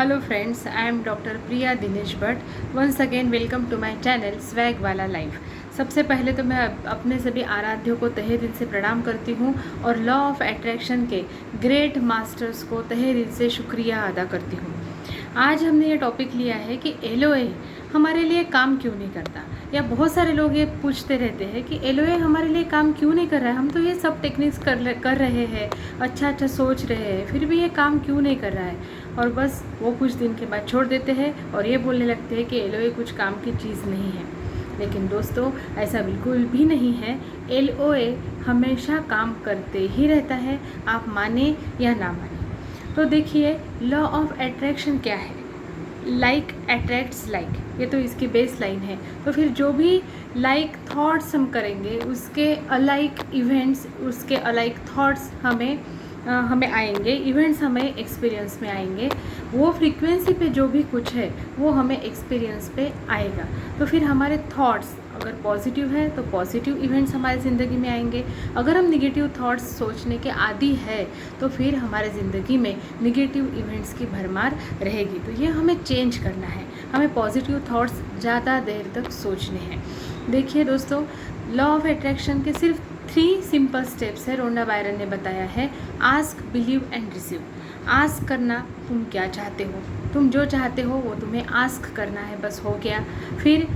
Hello friends, I am doctor Priya Dinesh Bhatt. Once again welcome to my channel swag वाला life. सबसे पहले तो मैं अपने सभी आराध्यों को तहे दिल से प्रणाम करती हूँ और लॉ ऑफ अट्रैक्शन के ग्रेट मास्टर्स को तहे दिल से शुक्रिया अदा करती हूँ। आज हमने ये टॉपिक लिया है कि एलओए हमारे लिए काम क्यों नहीं करता, या बहुत सारे लोग ये पूछते रहते हैं कि एलओए हमारे लिए काम क्यों नहीं कर रहा है। हम तो ये सब टेक्निक्स कर रहे हैं, अच्छा सोच रहे हैं, फिर भी ये काम क्यों नहीं कर रहा है। और बस वो कुछ दिन के बाद छोड़ देते हैं और ये बोलने लगते हैं कि एलओए कुछ काम की चीज़ नहीं है। लेकिन दोस्तों, ऐसा बिल्कुल भी नहीं है। एलओए हमेशा काम करते ही रहता है, आप माने या ना माने। तो देखिए, लॉ ऑफ अट्रैक्शन क्या है। लाइक अट्रैक्ट्स लाइक, ये तो इसकी बेस लाइन है। तो फिर जो भी लाइक थॉट्स हम करेंगे, उसके अलाइक इवेंट्स, उसके अलाइक थॉट्स हमें आएंगे, इवेंट्स हमें एक्सपीरियंस में आएंगे। वो फ्रीक्वेंसी पे जो भी कुछ है वो हमें एक्सपीरियंस पे आएगा। तो फिर हमारे थॉट्स अगर पॉजिटिव है तो पॉजिटिव इवेंट्स हमारी ज़िंदगी में आएंगे। अगर हम निगेटिव थॉट्स सोचने के आदी है तो फिर हमारे ज़िंदगी में निगेटिव इवेंट्स की भरमार रहेगी। तो ये हमें चेंज करना है, हमें पॉजिटिव थॉट्स ज़्यादा देर तक सोचने हैं। देखिए दोस्तों, लॉ ऑफ अट्रैक्शन के सिर्फ 3 सिंपल स्टेप्स है। रोंडा बायरन ने बताया है, ask, believe and receive. Ask करना, तुम क्या चाहते हो, तुम जो चाहते हो वो तुम्हें आस्क करना है, बस हो गया। फिर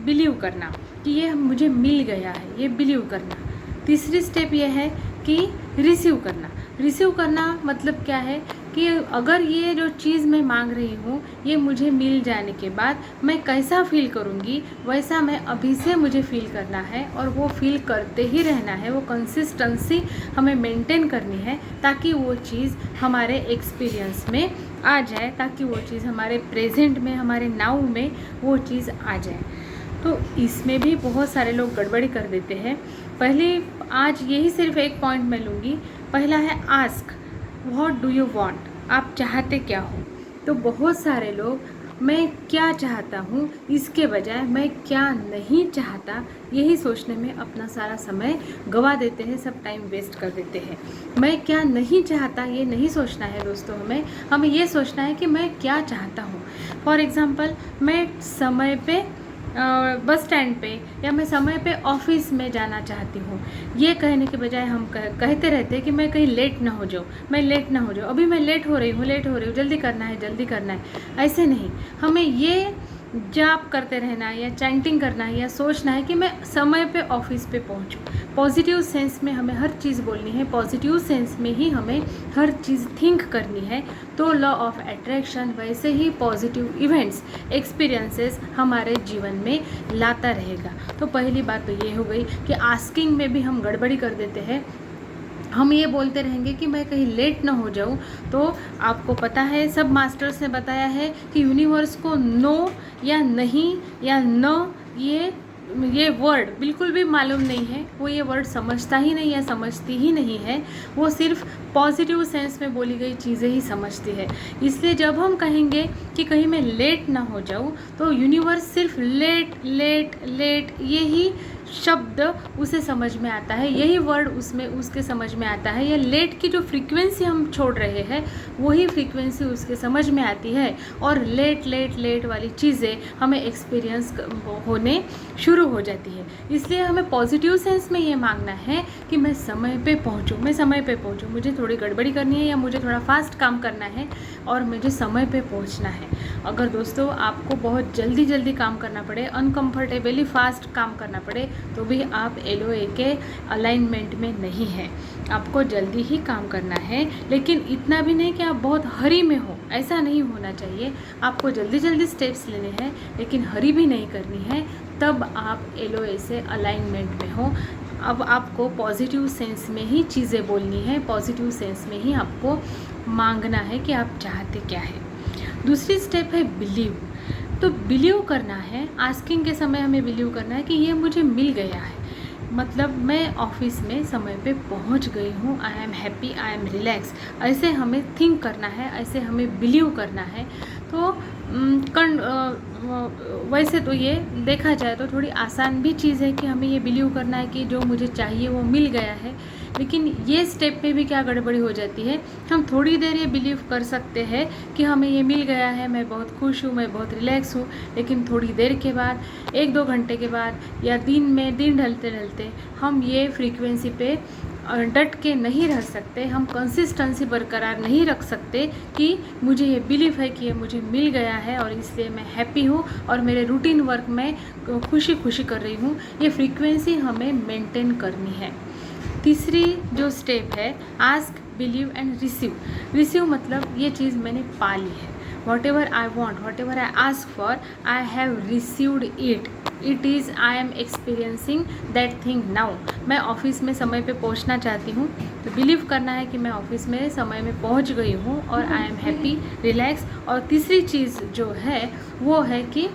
बिलीव करना कि ये मुझे मिल गया है, ये बिलीव करना। तीसरी स्टेप ये है कि रिसीव करना। रिसीव करना मतलब क्या है कि अगर ये जो चीज़ मैं मांग रही हूँ ये मुझे मिल जाने के बाद मैं कैसा फील करूँगी, वैसा मैं अभी से मुझे फील करना है और वो फील करते ही रहना है। वो कंसिस्टेंसी हमें मेंटेन करनी है ताकि वो चीज़ हमारे एक्सपीरियंस में आ जाए, ताकि वो चीज़ हमारे प्रेजेंट में, हमारे नाउ में वो चीज़ आ जाए। तो इसमें भी बहुत सारे लोग गड़बड़ी कर देते हैं। पहले आज यही सिर्फ एक पॉइंट मैं लूँगी। पहला है ask, what do you want, आप चाहते क्या हो। तो बहुत सारे लोग मैं क्या चाहता हूँ इसके बजाय मैं क्या नहीं चाहता, यही सोचने में अपना सारा समय गवा देते हैं, सब टाइम वेस्ट कर देते हैं। मैं क्या नहीं चाहता ये नहीं सोचना है दोस्तों, हमें ये सोचना है कि मैं क्या चाहता हूँ। फॉर एग्ज़ाम्पल, मैं समय पे बस स्टैंड पे या मैं समय पे ऑफिस में जाना चाहती हूँ, ये कहने के बजाय हम कहते रहते हैं कि मैं कहीं लेट ना हो जाऊँ, मैं लेट ना हो जाऊँ, अभी मैं लेट हो रही हूँ, जल्दी करना है, जल्दी करना है। ऐसे नहीं, हमें ये जाप करते रहना है या चैंटिंग करना है या सोचना है कि मैं समय पे ऑफिस पे पहुँचूँ। पॉजिटिव सेंस में हमें हर चीज़ बोलनी है, पॉजिटिव सेंस में ही हमें हर चीज़ थिंक करनी है। तो लॉ ऑफ अट्रैक्शन वैसे ही पॉजिटिव इवेंट्स, एक्सपीरियंसेस हमारे जीवन में लाता रहेगा। तो पहली बात तो ये हो गई कि आस्किंग में भी हम गड़बड़ी कर देते हैं। हम ये बोलते रहेंगे कि मैं कहीं लेट ना हो जाऊं। तो आपको पता है, सब मास्टर्स ने बताया है कि यूनिवर्स को नो या नहीं या न ये वर्ड बिल्कुल भी मालूम नहीं है। वो ये वर्ड समझता ही नहीं है, समझती ही नहीं है। वो सिर्फ पॉजिटिव सेंस में बोली गई चीज़ें ही समझती है। इसलिए जब हम कहेंगे कि कहीं मैं लेट ना हो जाऊं, तो यूनिवर्स सिर्फ लेट लेट लेट यही शब्द उसे समझ में आता है, यही वर्ड उसमें उसके समझ में आता है। ये लेट की जो फ्रीक्वेंसी हम छोड़ रहे हैं वही फ्रीक्वेंसी उसके समझ में आती है और लेट लेट लेट वाली चीज़ें हमें एक्सपीरियंस होने शुरू हो जाती है। इसलिए हमें पॉजिटिव सेंस में ये मांगना है कि मैं समय पे पहुँचूँ, मैं समय पे पहुँचूँ, मुझे थोड़ी गड़बड़ी करनी है या मुझे थोड़ा फास्ट काम करना है और मुझे समय पे पहुँचना है। अगर दोस्तों आपको बहुत जल्दी जल्दी काम करना पड़े, अनकम्फर्टेबली फास्ट काम करना पड़े, तो भी आप एलओए के अलाइनमेंट में नहीं है। आपको जल्दी ही काम करना है, लेकिन इतना भी नहीं कि आप बहुत हरी में हो, ऐसा नहीं होना चाहिए। आपको जल्दी जल्दी स्टेप्स लेने हैं लेकिन हरी भी नहीं करनी है, तब आप एलओए से अलाइनमेंट में हो। अब आपको पॉजिटिव सेंस में ही चीज़ें बोलनी है, पॉजिटिव सेंस में ही आपको मांगना है कि आप चाहते क्या है। दूसरी स्टेप है बिलीव। तो बिलीव करना है, आस्किंग के समय हमें बिलीव करना है कि ये मुझे मिल गया है, मतलब मैं ऑफिस में समय पे पहुंच गई हूँ, I am happy, I am relax. ऐसे हमें थिंक करना है, ऐसे हमें बिलीव करना है। तो वैसे तो ये देखा जाए तो थोड़ी आसान भी चीज़ है कि हमें ये बिलीव करना है कि जो मुझे चाहिए वो मिल गया है। लेकिन ये स्टेप पे भी क्या गड़बड़ी हो जाती है, हम थोड़ी देर ये बिलीव कर सकते हैं कि हमें ये मिल गया है, मैं बहुत खुश हूँ, मैं बहुत रिलैक्स हूँ, लेकिन थोड़ी देर के बाद 1-2 घंटे के बाद या दिन ढलते ढलते हम ये फ्रीक्वेंसी पे डट के नहीं रह सकते, हम कंसिस्टेंसी बरकरार नहीं रख सकते कि मुझे ये बिलीव है कि ये मुझे मिल गया है और इसलिए मैं हैप्पी हूँ और मेरे रूटीन वर्क में खुशी खुशी कर रही हूँ। ये फ्रीक्वेंसी हमें मेंटेन करनी है। तीसरी जो स्टेप है, ask, believe and receive. Receive मतलब ये चीज़ मैंने पा ली है, what ever I want, what ever I ask for, I have received it, it is, I am experiencing that thing now. मैं ऑफिस में समय पे पहुंचना चाहती हूँ, तो बिलीव करना है कि मैं ऑफिस में समय में पहुंच गई हूँ और आई एम हैप्पी, रिलैक्स। और तीसरी चीज़ जो है वो है कि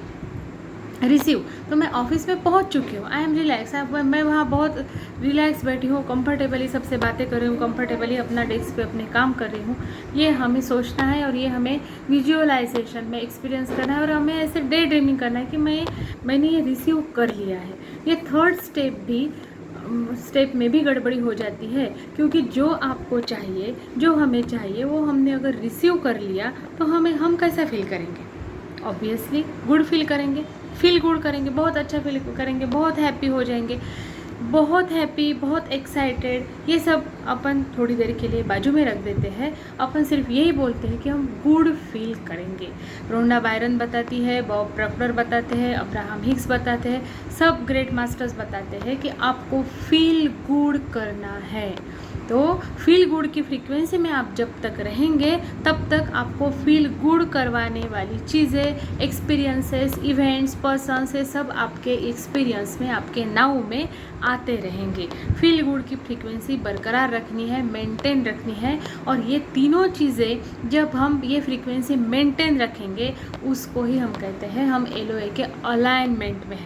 रिसीव, तो मैं ऑफिस में पहुंच चुकी हूँ, आई एम रिलैक्स, मैं वहाँ बहुत रिलैक्स बैठी हूँ, कंफर्टेबली सबसे बातें कर रही हूँ, कंफर्टेबली अपना डेस्क पे अपने काम कर रही हूँ। ये हमें सोचना है और ये हमें विजुअलाइजेशन में एक्सपीरियंस करना है और हमें ऐसे डे ड्रीमिंग करना है कि मैंने ये रिसीव कर लिया है। ये थर्ड स्टेप में भी गड़बड़ी हो जाती है, क्योंकि जो आपको चाहिए, जो हमें चाहिए, वो हमने अगर रिसीव कर लिया तो हम कैसा फील करेंगे? ऑब्वियसली गुड फील करेंगे, फील गुड करेंगे, बहुत अच्छा फील करेंगे, बहुत हैप्पी हो जाएंगे, बहुत हैप्पी, बहुत एक्साइटेड। ये सब अपन थोड़ी देर के लिए बाजू में रख देते हैं, अपन सिर्फ यही बोलते हैं कि हम गुड फील करेंगे। रोंडा बायरन बताती है, बॉब प्रॉक्टर बताते हैं, अब्राहम हिक्स बताते हैं, सब ग्रेट मास्टर्स बताते हैं कि आपको फील गुड करना है। तो फील गुड की फ्रीक्वेंसी में आप जब तक रहेंगे तब तक आपको फील गुड करवाने वाली चीज़ें, एक्सपीरियंसेस, इवेंट्स, पर्सन्स, ये सब आपके एक्सपीरियंस में, आपके नाव में आते रहेंगे। फील गुड की फ्रीक्वेंसी बरकरार रखनी है, मेंटेन रखनी है, और ये तीनों चीज़ें जब हम ये फ्रीक्वेंसी मेंटेन रखेंगे, उसको ही हम कहते हैं, हम LOA के अलाइनमेंट में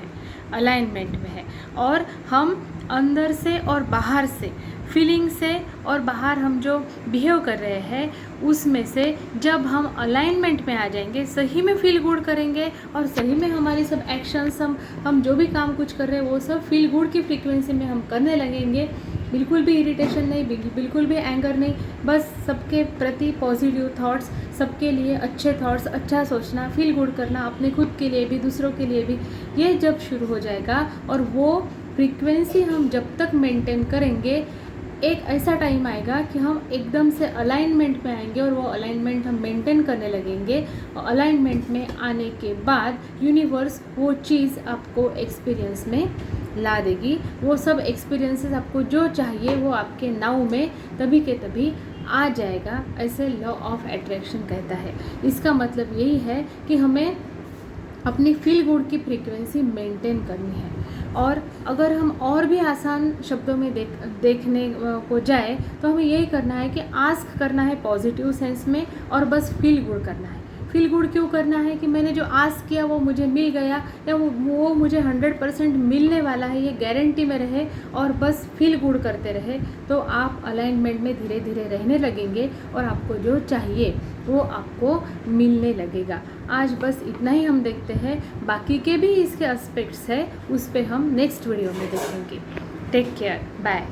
है। और हम अंदर से और बाहर से, फीलिंग से और बाहर हम जो बिहेव कर रहे हैं उसमें से जब हम अलाइनमेंट में आ जाएंगे, सही में फील गुड करेंगे और सही में हमारी सब एक्शंस, हम जो भी काम कुछ कर रहे हैं वो सब फील गुड की फ्रीक्वेंसी में हम करने लगेंगे। बिल्कुल भी इरिटेशन नहीं, बिल्कुल भी एंगर नहीं, बस सबके प्रति पॉजिटिव थॉट्स, सबके लिए अच्छे थॉट्स, अच्छा सोचना, फील गुड करना, अपने खुद के लिए भी, दूसरों के लिए भी। ये जब शुरू हो जाएगा और वो फ्रीक्वेंसी हम जब तक मेंटेन करेंगे, एक ऐसा टाइम आएगा कि हम एकदम से अलाइनमेंट में आएंगे और वो अलाइनमेंट हम मेंटेन करने लगेंगे। और अलाइनमेंट में आने के बाद यूनिवर्स वो चीज़ आपको एक्सपीरियंस में ला देगी। वो सब एक्सपीरियंसेस आपको जो चाहिए वो आपके नाव में तभी के तभी आ जाएगा, ऐसे लॉ ऑफ अट्रैक्शन कहता है। इसका मतलब यही है कि हमें अपनी फील गुड की फ्रीक्वेंसी मेंटेन करनी है। और अगर हम और भी आसान शब्दों में देखने को जाए तो हमें यही करना है कि आस्क करना है पॉजिटिव सेंस में और बस फील गुड करना है। फील गुड क्यों करना है कि मैंने जो आस्क किया वो मुझे मिल गया, या वो मुझे 100% मिलने वाला है, ये गारंटी में रहे और बस फील गुड करते रहे, तो आप अलाइनमेंट में धीरे धीरे रहने लगेंगे और आपको जो चाहिए वो आपको मिलने लगेगा। आज बस इतना ही हम देखते हैं, बाकी के भी इसके एस्पेक्ट्स है, उस पर हम नेक्स्ट वीडियो में देखेंगे। Take care, bye.